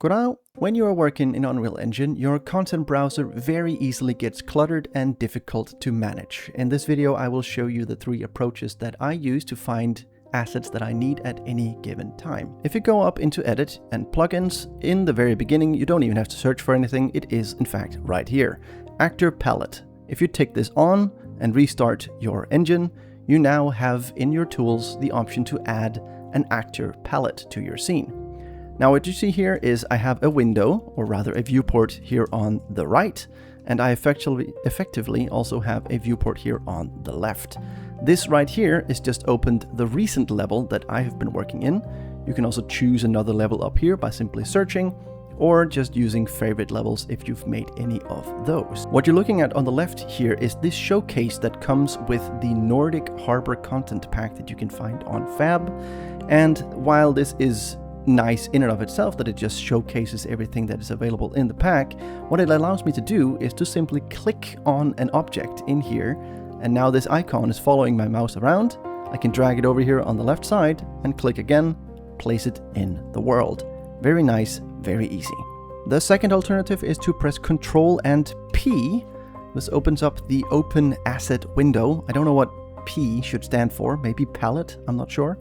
Goddag. When you are working in Unreal Engine, your content browser very easily gets cluttered and difficult to manage. In this video, I will show you the 3 approaches that I use to find assets that I need at any given time. If you go up into Edit and Plugins, in the very beginning, you don't even have to search for anything. It is, in fact, right here. Actor Palette. If you take this on and restart your engine, you now have in your tools the option to add an actor palette to your scene. Now what you see here is I have a window, or rather a viewport here on the right, and I effectively also have a viewport here on the left. This right here is just opened the recent level that I have been working in. You can also choose another level up here by simply searching, or just using favorite levels if you've made any of those. What you're looking at on the left here is this showcase that comes with the Nordic Harbor content pack that you can find on Fab. And while this is nice in and of itself that it just showcases everything that is available in the pack, what it allows me to do is to simply click on an object in here, and now this icon is following my mouse around. I can drag it over here on the left side and click again, place it in the world. Very nice, very easy. The second alternative is to press Ctrl and P. This opens up the Open Asset window. I don't know what P should stand for, maybe palette, I'm not sure.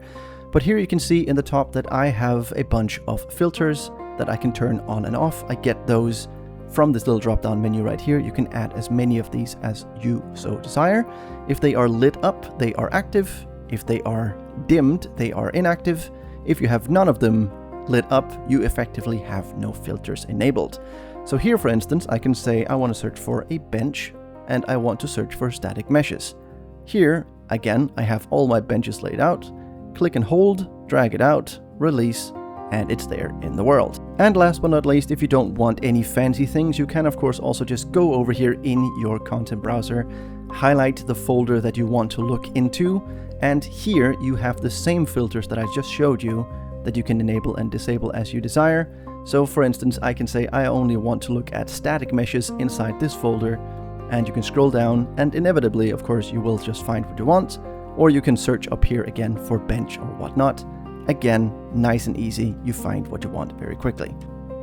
But here you can see in the top that I have a bunch of filters that I can turn on and off. I get those from this little drop-down menu right here. You can add as many of these as you so desire. If they are lit up, they are active. If they are dimmed, they are inactive. If you have none of them lit up, you effectively have no filters enabled. So here, for instance, I can say I want to search for a bench and I want to search for static meshes. Here, again, I have all my benches laid out. Click and hold, drag it out, release, and it's there in the world. And last but not least, if you don't want any fancy things, you can of course also just go over here in your content browser, highlight the folder that you want to look into, and here you have the same filters that I just showed you that you can enable and disable as you desire. So for instance, I can say I only want to look at static meshes inside this folder, and you can scroll down and inevitably, of course, you will just find what you want. Or you can search up here again for bench or whatnot. Again, nice and easy, you find what you want very quickly.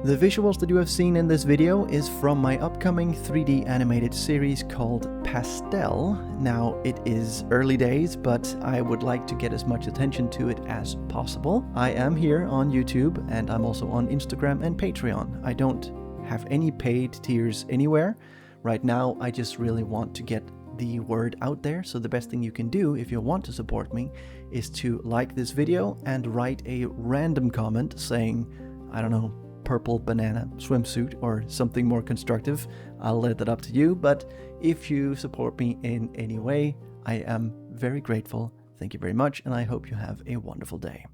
The visuals that you have seen in this video is from my upcoming 3D animated series called Pastel. Now, it is early days, but I would like to get as much attention to it as possible. I am here on YouTube, and I'm also on Instagram and Patreon. I don't have any paid tiers anywhere. Right now, I just really want to get the word out there. So the best thing you can do if you want to support me is to like this video and write a random comment saying, I don't know, purple banana swimsuit or something more constructive. I'll let that up to you. But if you support me in any way, I am very grateful. Thank you very much, and I hope you have a wonderful day.